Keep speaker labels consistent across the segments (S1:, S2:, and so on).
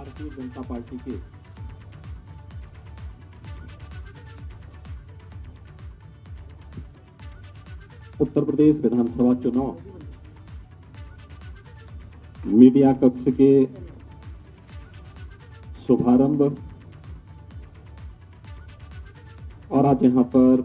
S1: Bharatiya Janata party के उत्तर प्रदेश विधानसभा चुनाव media कक्ष के शुभारंभ और आज यहां पर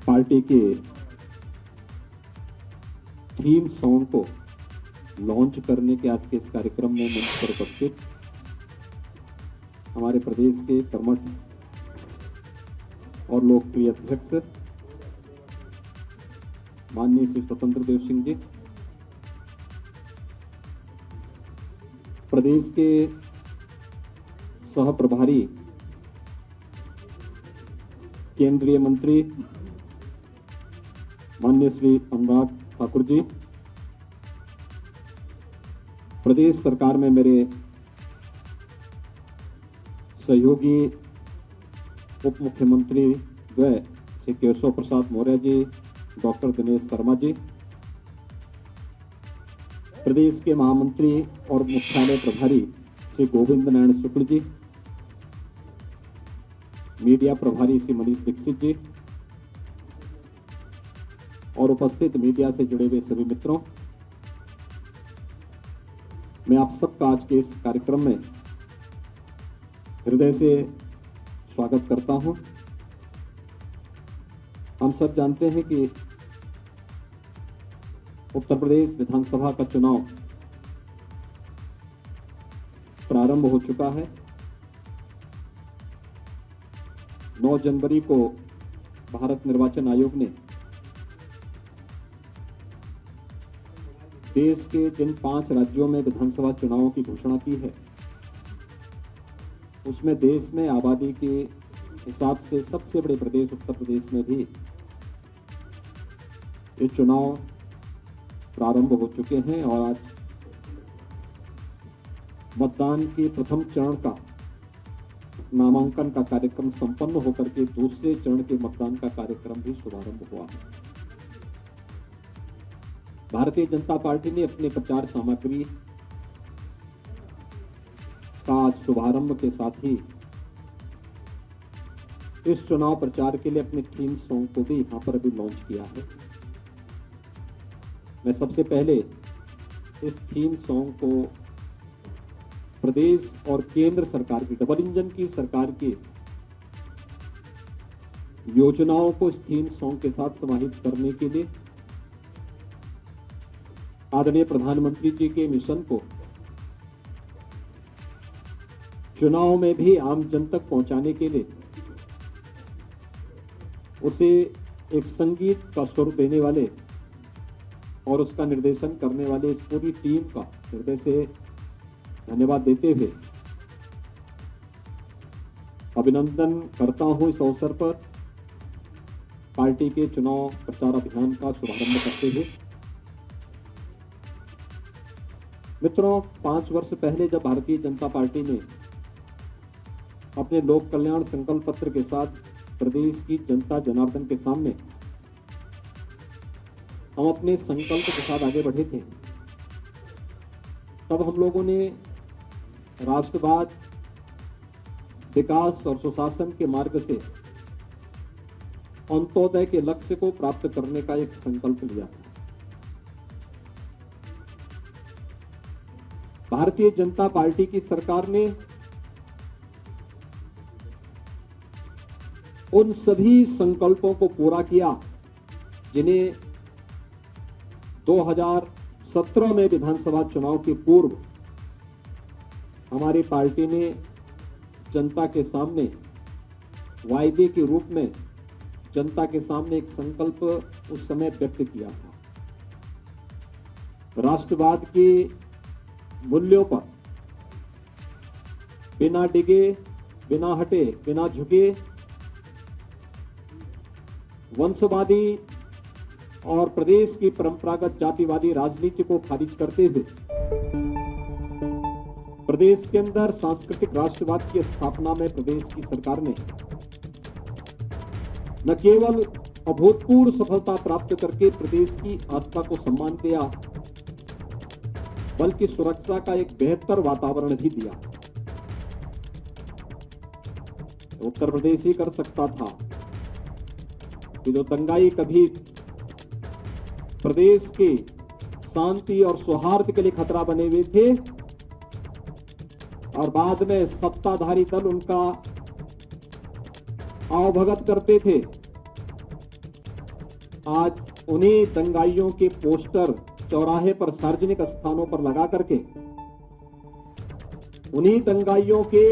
S1: पार्टी के थीम सॉन्ग को लॉन्च करने के आज के इस कार्यक्रम में मंच पर उपस्थित हमारे प्रदेश के कर्मठ और लोकप्रिय अध्यक्ष माननीय श्री स्वतंत्र देव सिंह जी, प्रदेश के सह प्रभारी केंद्रीय मंत्री माननीय श्री अनुराग ठाकुर जी, प्रदेश सरकार में मेरे सहयोगी उप मुख्यमंत्री द्वय श्री केशव प्रसाद मौर्य जी, डॉक्टर दिनेश शर्मा जी, प्रदेश के महामंत्री और मुख्यालय प्रभारी श्री गोविंद नारायण शुक्ल जी, मीडिया प्रभारी श्री मनीष दीक्षित जी और उपस्थित मीडिया से जुड़े हुए सभी मित्रों, मैं आप सबका आज के इस कार्यक्रम में हृदय से स्वागत करता हूं। हम सब जानते हैं कि उत्तर प्रदेश विधानसभा का चुनाव प्रारंभ हो चुका है। 9 जनवरी को भारत निर्वाचन आयोग ने देश के जिन 5 राज्यों में विधानसभा चुनावों की घोषणा की है, उसमें देश में आबादी के हिसाब से सबसे बड़े प्रदेश उत्तर प्रदेश में भी ये चुनाव प्रारंभ हो चुके हैं और आज मतदान के प्रथम चरण का नामांकन का कार्यक्रम संपन्न होकर के दूसरे चरण के मतदान का कार्यक्रम भी शुभारंभ हुआ है। भारतीय जनता पार्टी ने अपने प्रचार सामग्री का आज शुभारंभ के साथ ही इस चुनाव प्रचार के लिए अपने थीम सॉन्ग को भी यहां पर अभी लॉन्च किया है। मैं सबसे पहले इस थीम सॉन्ग को प्रदेश और केंद्र सरकार की डबल इंजन की सरकार की योजनाओं को इस थीम सॉन्ग के साथ समाहित करने के लिए आदरणीय प्रधानमंत्री जी के मिशन को चुनाव में भी आम जन तक पहुंचाने के लिए उसे एक संगीत का स्वरूप देने वाले और उसका निर्देशन करने वाले इस पूरी टीम का हृदय से धन्यवाद देते हुए अभिनंदन करता हूं इस अवसर पर पार्टी के चुनाव प्रचार अभियान का शुभारंभ करते हुए। मित्रों, 5 वर्ष पहले जब भारतीय जनता पार्टी ने अपने लोक कल्याण संकल्प पत्र के साथ प्रदेश की जनता जनार्दन के सामने हम अपने संकल्प के साथ आगे बढ़े थे, तब हम लोगों ने राष्ट्रवाद, विकास और सुशासन के मार्ग से अंत्योदय के लक्ष्य को प्राप्त करने का एक संकल्प लिया था। भारतीय जनता पार्टी की सरकार ने उन सभी संकल्पों को पूरा किया जिन्हें 2017 में विधानसभा चुनाव के पूर्व हमारी पार्टी ने जनता के सामने वायदे के रूप में जनता के सामने एक संकल्प उस समय व्यक्त किया था। राष्ट्रवाद के मूल्यों पर बिना डिगे, बिना हटे, बिना झुके, वंशवादी और प्रदेश की परंपरागत जातिवादी राजनीति को खारिज करते हुए प्रदेश के अंदर सांस्कृतिक राष्ट्रवाद की स्थापना में प्रदेश की सरकार ने न केवल अभूतपूर्व सफलता प्राप्त करके प्रदेश की आस्था को सम्मान दिया, बल्कि सुरक्षा का एक बेहतर वातावरण भी दिया। उत्तर प्रदेश ही कर सकता था कि जो दंगाई कभी प्रदेश के शांति और सौहार्द के लिए खतरा बने हुए थे और बाद में सत्ताधारी दल उनका आवभगत करते थे, आज उन्हीं दंगाइयों के पोस्टर चौराहे पर सार्वजनिक स्थानों पर लगा करके उन्हीं दंगाइयों के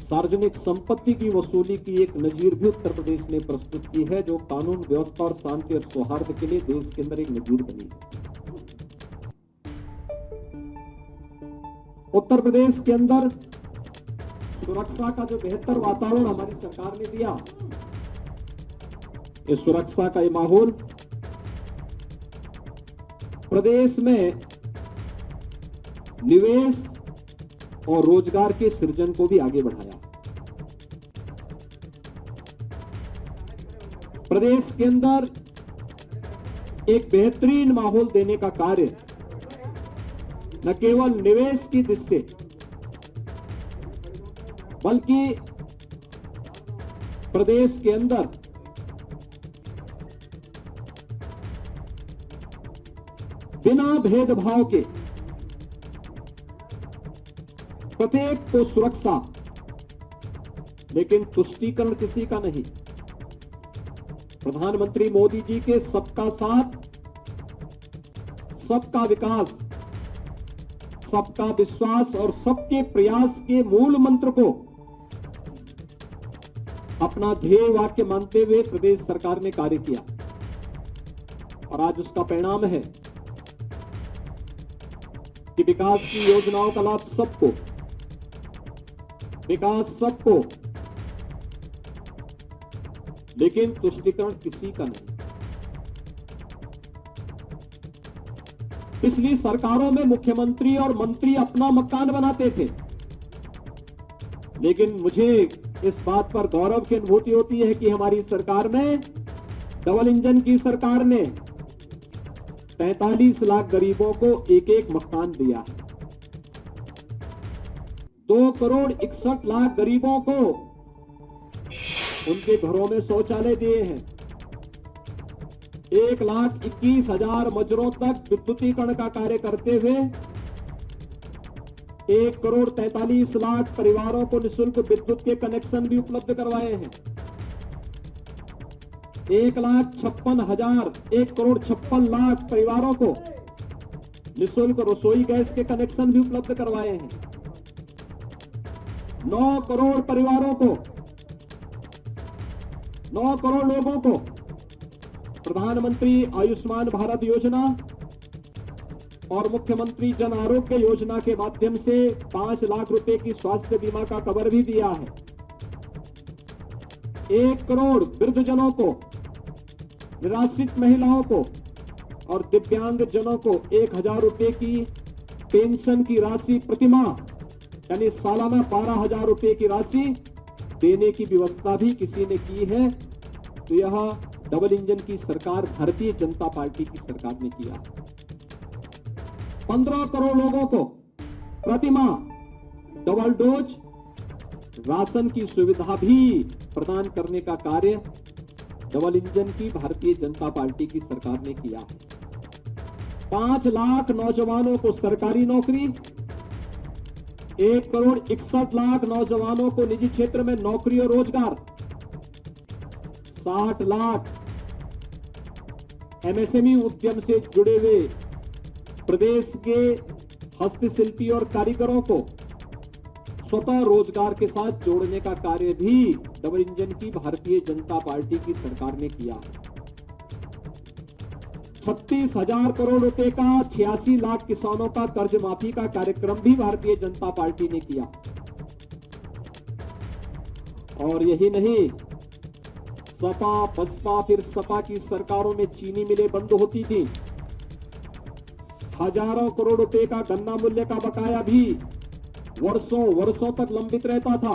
S1: सार्वजनिक संपत्ति की वसूली की एक नजीर भी उत्तर प्रदेश ने प्रस्तुत की है, जो कानून व्यवस्था और शांति और सौहार्द के लिए देश के अंदर एक नजीर बनी है। उत्तर प्रदेश के अंदर सुरक्षा का जो बेहतर वातावरण हमारी सरकार ने दिया, इस सुरक्षा का ये माहौल प्रदेश में निवेश और रोजगार के सृजन को भी आगे बढ़ाया। प्रदेश के अंदर एक बेहतरीन माहौल देने का कार्य न केवल निवेश की दृष्टि से बल्कि प्रदेश के अंदर बिना भेदभाव के प्रत्येक को सुरक्षा, लेकिन तुष्टीकरण किसी का नहीं। प्रधानमंत्री मोदी जी के सबका साथ, सबका विकास, सबका विश्वास और सबके प्रयास के मूल मंत्र को अपना ध्येय वाक्य मानते हुए प्रदेश सरकार ने कार्य किया और आज उसका परिणाम है कि विकास की योजनाओं का लाभ सबको, विकास सबको, लेकिन तुष्टीकरण किसी का नहीं। पिछली सरकारों में मुख्यमंत्री और मंत्री अपना मकान बनाते थे, लेकिन मुझे इस बात पर गौरव की अनुभूति होती है कि हमारी सरकार में, डबल इंजन की सरकार ने 43 लाख गरीबों को एक एक मकान दिया है। 2 करोड़ 61 लाख गरीबों को उनके घरों में शौचालय दिए हैं। 1,21,000 मजरों तक विद्युतीकरण का कार्य करते हुए 1 करोड़ 43 लाख परिवारों को निःशुल्क विद्युत के कनेक्शन भी उपलब्ध करवाए हैं। 1,56,000, 1 करोड़ 56 लाख परिवारों को निःशुल्क रसोई गैस के कनेक्शन भी उपलब्ध करवाए हैं। 9 करोड़ परिवारों को, 9 करोड़ लोगों को प्रधानमंत्री आयुष्मान भारत योजना और मुख्यमंत्री जन आरोग्य योजना के माध्यम से 5 लाख रुपए की स्वास्थ्य बीमा का कवर भी दिया है। 1 करोड़ वृद्धजनों को, निराश्रित महिलाओं को और दिव्यांग जनों को 1,000 रुपए की पेंशन की राशि प्रतिमाह यानी सालाना 12,000 रुपए की राशि देने की व्यवस्था भी किसी ने की है, तो यह डबल इंजन की सरकार भारतीय जनता पार्टी की सरकार ने किया। 15 करोड़ लोगों को प्रतिमाह डबल डोज राशन की सुविधा भी प्रदान करने का कार्य डबल इंजन की भारतीय जनता पार्टी की सरकार ने किया है। 5 लाख नौजवानों को सरकारी नौकरी, 1 करोड़ 61 लाख नौजवानों को निजी क्षेत्र में नौकरी और रोजगार, 60 लाख एमएसएमई उद्यम से जुड़े हुए प्रदेश के हस्तशिल्पी और कारीगरों को स्वतः रोजगार के साथ जोड़ने का कार्य भी डबल इंजन की भारतीय जनता पार्टी की सरकार ने किया है। 36,000 करोड़ रुपए का 86 लाख किसानों का कर्ज माफी का कार्यक्रम भी भारतीय जनता पार्टी ने किया। और यही नहीं, सपा बसपा फिर सपा की सरकारों में चीनी मिलें बंद होती थी, हजारों करोड़ रुपए का गन्ना मूल्य का बकाया भी वर्षों वर्षों तक लंबित रहता था।